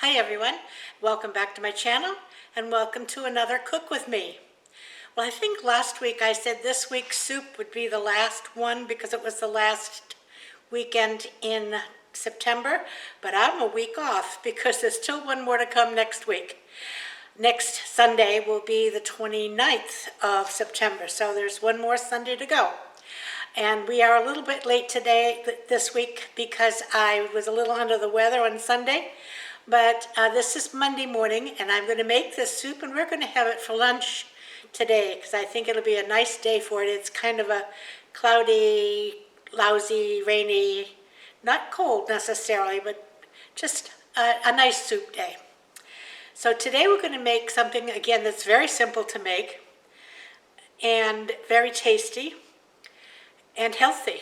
Hi everyone, welcome back to my channel and welcome to another Cook With Me. Well, I think last week I said this week's soup would be the last one because it was the last weekend in September, but I'm a week off because there's still one more to come next week. Next Sunday will be the 29th of September, so there's one more Sunday to go. And we are a little bit late this week because I was a little under the weather on Sunday. But this is Monday morning, and I'm going to make this soup, and we're going to have it for lunch today because I think it'll be a nice day for it. It's kind of a cloudy, lousy, rainy, not cold necessarily, but just a nice soup day. So today we're going to make something, again, that's very simple to make and very tasty and healthy.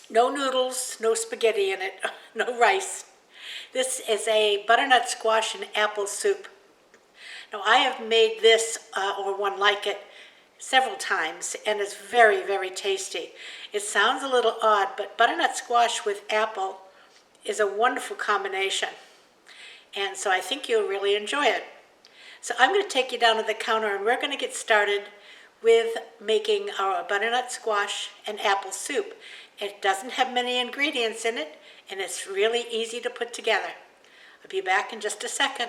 No noodles, no spaghetti in it, no rice. This is a butternut squash and apple soup. Now I have made this or one like it several times and it's very, very tasty. It sounds a little odd, but butternut squash with apple is a wonderful combination. And so I think you'll really enjoy it. So I'm going to take you down to the counter and we're going to get started with making our butternut squash and apple soup. It doesn't have many ingredients in it, and it's really easy to put together. I'll be back in just a second.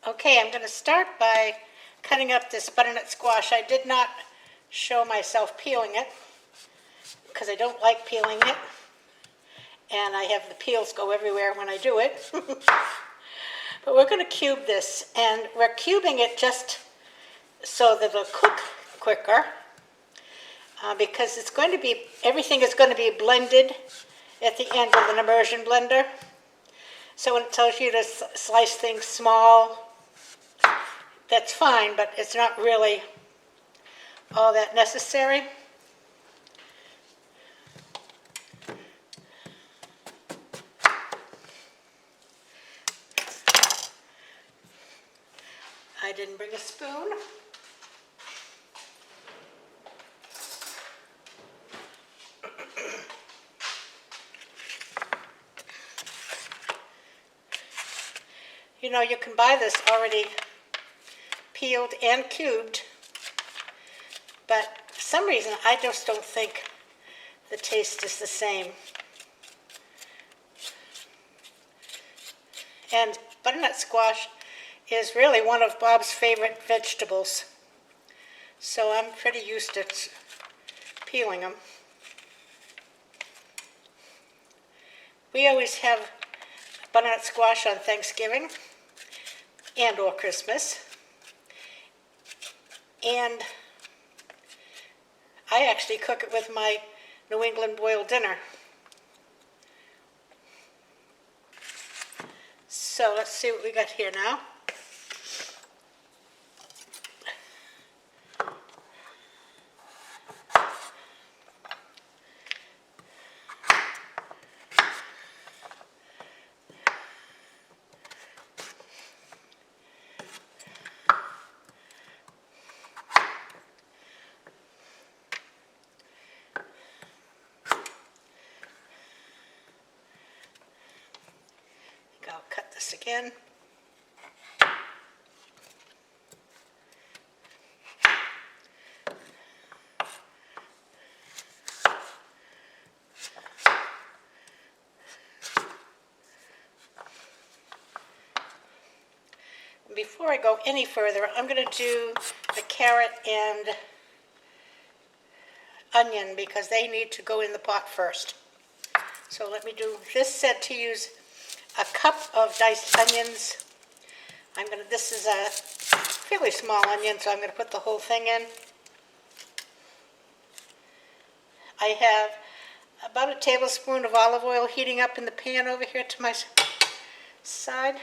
Okay, I'm going to start by cutting up this butternut squash. I did not show myself peeling it because I don't like peeling it, and I have the peels go everywhere when I do it. But we're going to cube this, and we're cubing it just so that it'll cook quicker. Because it's going to be, everything is going to be blended at the end of an immersion blender. So when it tells you to slice things small, that's fine, but it's not really all that necessary. I didn't bring a spoon. You know, you can buy this already peeled and cubed, but for some reason I just don't think the taste is the same. And butternut squash is really one of Bob's favorite vegetables, so I'm pretty used to peeling them. We always have butternut squash on Thanksgiving and or Christmas. And I actually cook it with my New England boiled dinner. So let's see what we got here now. I'll cut this again. Before I go any further, I'm going to do the carrot and onion because they need to go in the pot first. So let me do this. Said to use a cup of diced onions. This is a fairly small onion, so I'm going to put the whole thing in. I have about a tablespoon of olive oil heating up in the pan over here to my side.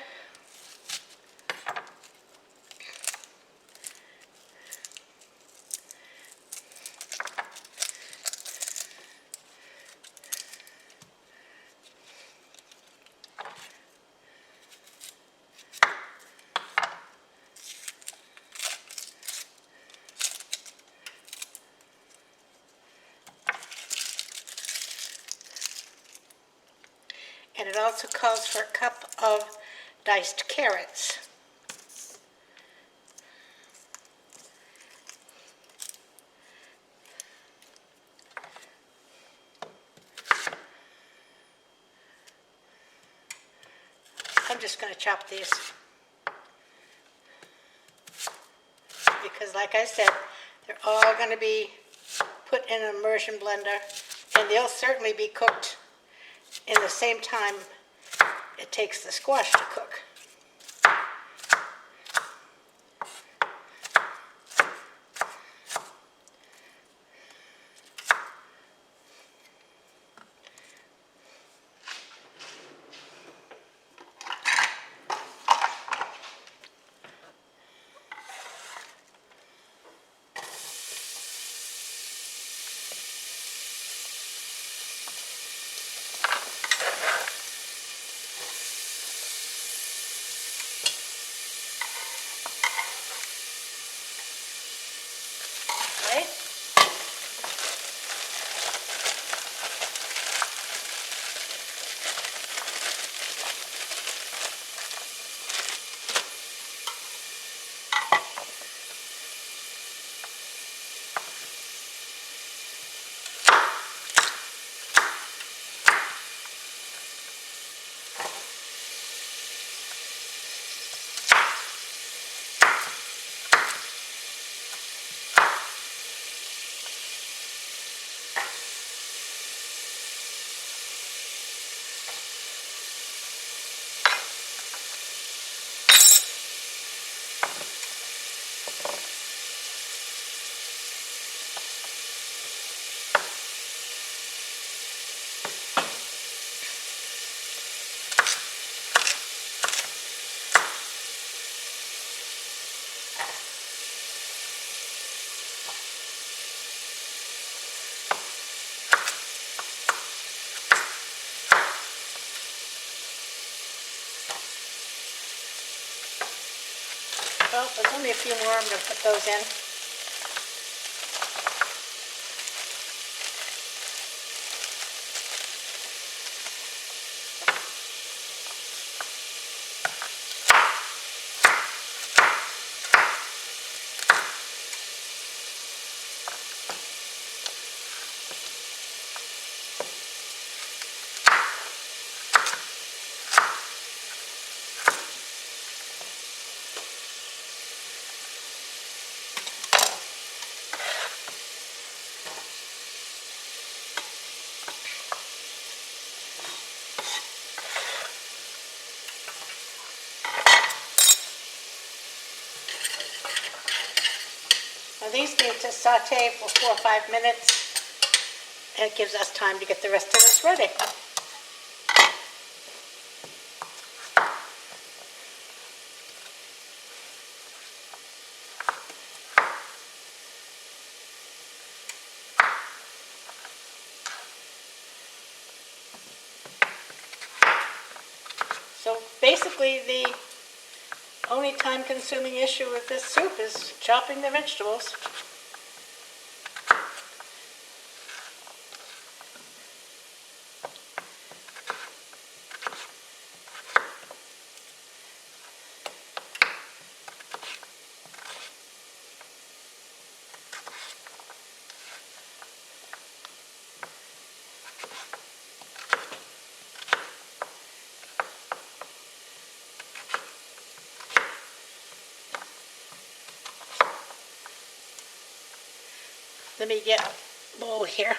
And it also calls for a cup of diced carrots. I'm just going to chop these because, like I said, they're all going to be put in an immersion blender, and they'll certainly be cooked in the same time it takes the squash to cook. Okay. Well, there's only a few more. I'm going to put those in. Now these need to saute for 4 or 5 minutes, and it gives us time to get the rest of this ready. So basically the only time-consuming issue with this soup is chopping the vegetables. Let me get a bowl here.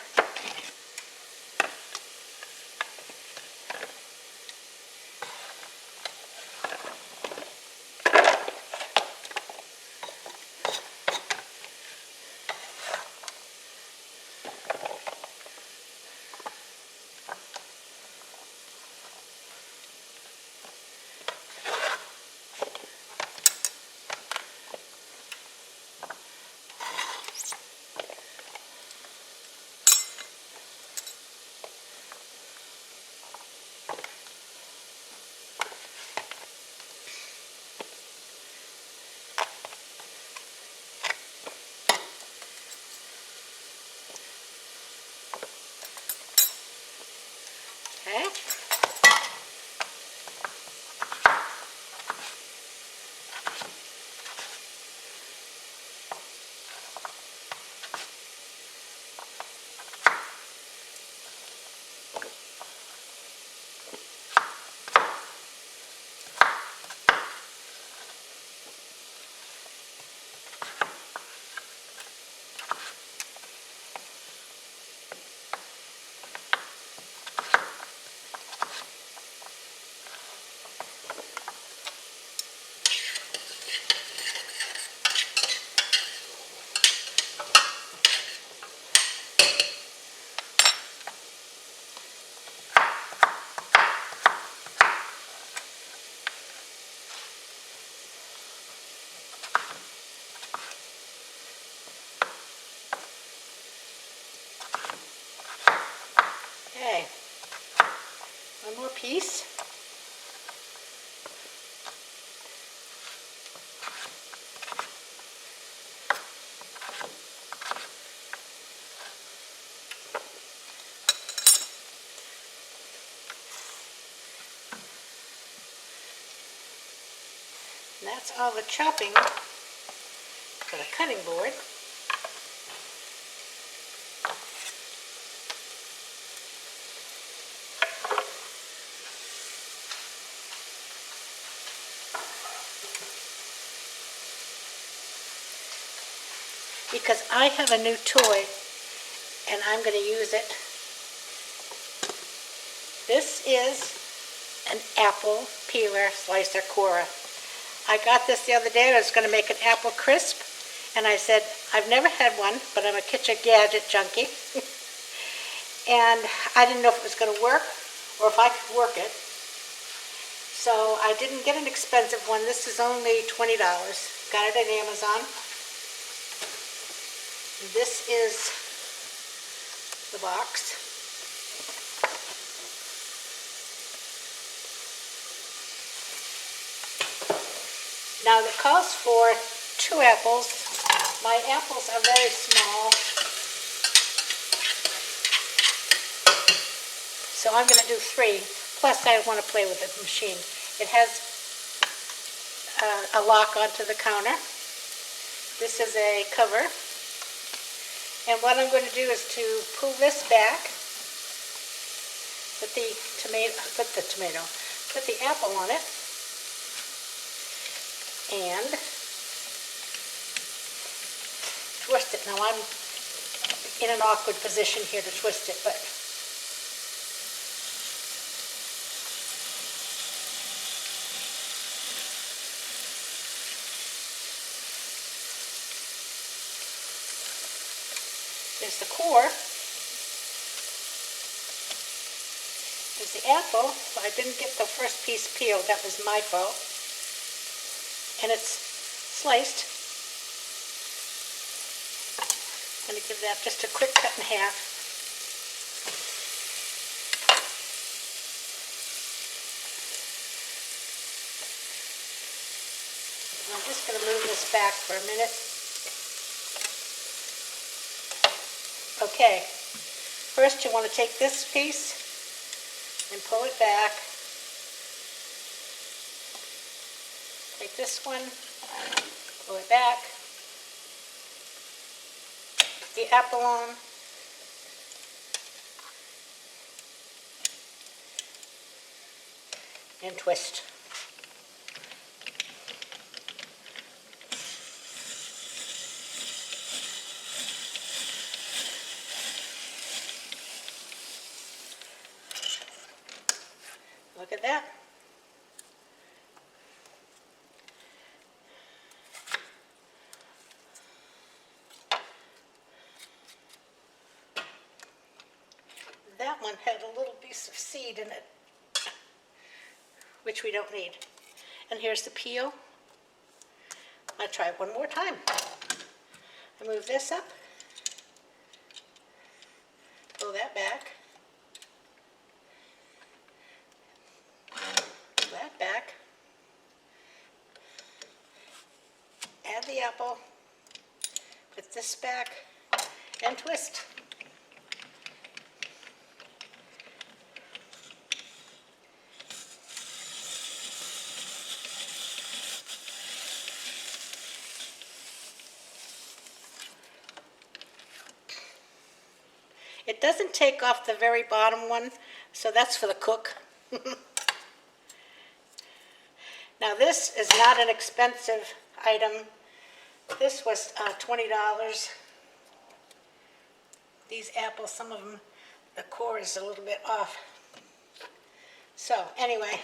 Okay, one more piece. And that's all the chopping for the cutting board. Because I have a new toy and I'm going to use it. This is an apple peeler slicer corer. I got this the other day. I was going to make an apple crisp, and I said, I've never had one, but I'm a kitchen gadget junkie. And I didn't know if it was going to work or if I could work it. So I didn't get an expensive one. This is only $20. Got it at Amazon. This is the box. Now it calls for 2 apples. My apples are very small, so I'm going to do 3. Plus I want to play with the machine. It has a lock onto the counter. This is a cover. And what I'm going to do is to pull this back, put the apple on it, and twist it. Now I'm in an awkward position here to twist it, but there's the core. There's the apple. I didn't get the first piece peeled. That was my fault. And it's sliced. I'm going to give that just a quick cut in half. I'm just going to move this back for a minute. Okay, first you want to take this piece and pull it back. Take this one, pull it back, put the apple on, and twist. Look at that. That one had a little piece of seed in it, which we don't need. And here's the peel. I'll try it one more time. I move this up, pull that back, pull that back, add the apple, put this back, and twist. It doesn't take off the very bottom one, so that's for the cook. Now this is not an expensive item. This was $20. These apples, some of them, the core is a little bit off. So anyway,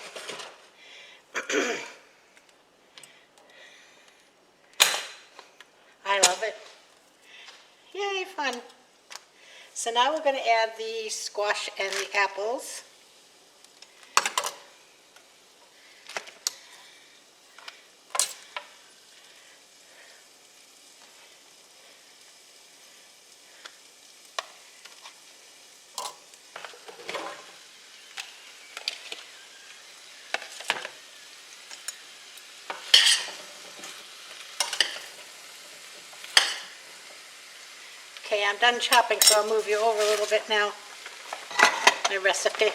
I love it. Yay, fun. So now we're going to add the squash and the apples. Okay, I'm done chopping, so I'll move you over a little bit now. My recipe.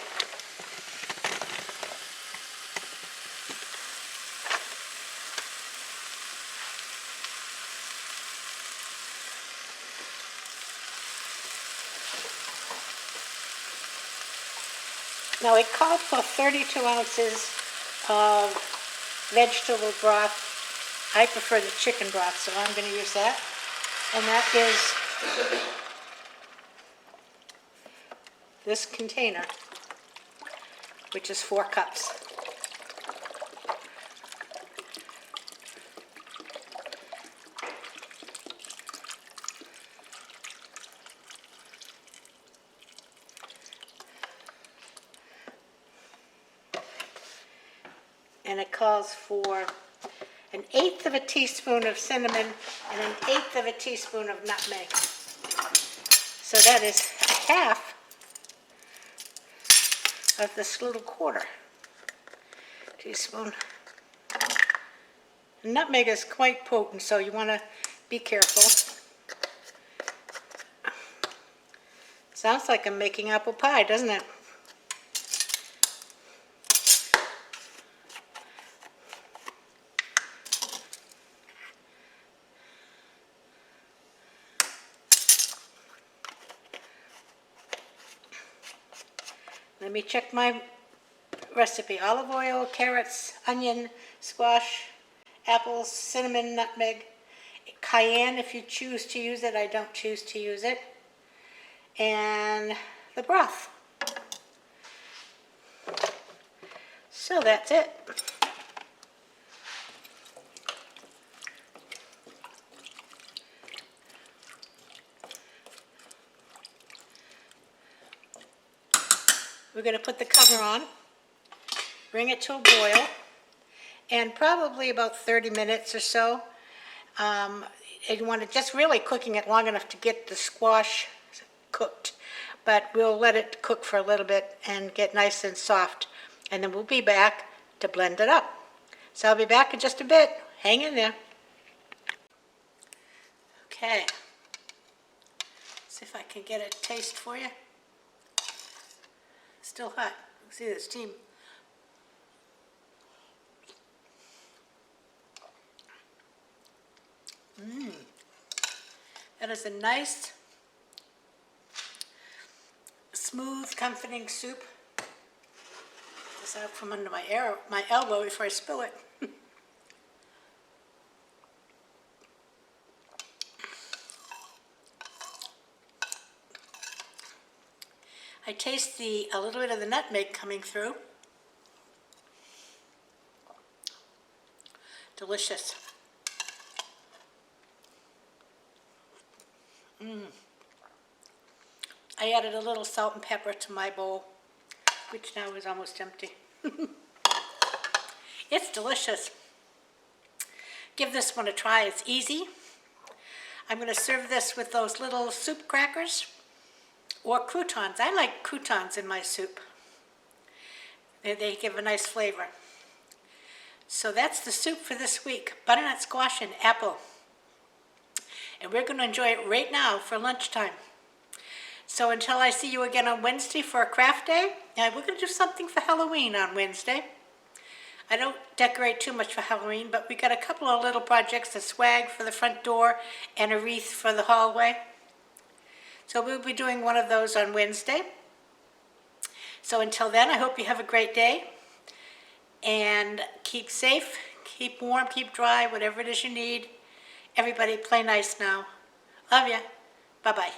Now it called for 32 ounces of vegetable broth. I prefer the chicken broth, so I'm going to use that. And that is this container, which is 4 cups. And it calls for 1/8 of a teaspoon of cinnamon and 1/8 of a teaspoon of nutmeg. So that is 1/2 of this little 1/4 teaspoon. Nutmeg is quite potent, so you want to be careful. Sounds like I'm making apple pie, doesn't it? Let me check my recipe. Olive oil, carrots, onion, squash, apples, cinnamon, nutmeg, cayenne if you choose to use it. I don't choose to use it. And the broth. So that's it. We're going to put the cover on, bring it to a boil, and probably about 30 minutes or so. And you want to just really cooking it long enough to get the squash cooked, but we'll let it cook for a little bit and get nice and soft, and then we'll be back to blend it up. So I'll be back in just a bit. Hang in there. Okay. See if I can get a taste for you. Still hot. See the steam. That is a nice, smooth, comforting soup. Get this out from under my elbow before I spill it. I taste a little bit of the nutmeg coming through. Delicious. I added a little salt and pepper to my bowl, which now is almost empty. It's delicious. Give this one a try. It's easy. I'm going to serve this with those little soup crackers or croutons. I like croutons in my soup. They give a nice flavor. So that's the soup for this week. Butternut squash and apple. And we're going to enjoy it right now for lunchtime. So until I see you again on Wednesday for a craft day, we're going to do something for Halloween on Wednesday. I don't decorate too much for Halloween, but we got a couple of little projects, a swag for the front door and a wreath for the hallway. So we'll be doing one of those on Wednesday. So until then, I hope you have a great day. And keep safe, keep warm, keep dry, whatever it is you need. Everybody play nice now. Love ya. Bye-bye.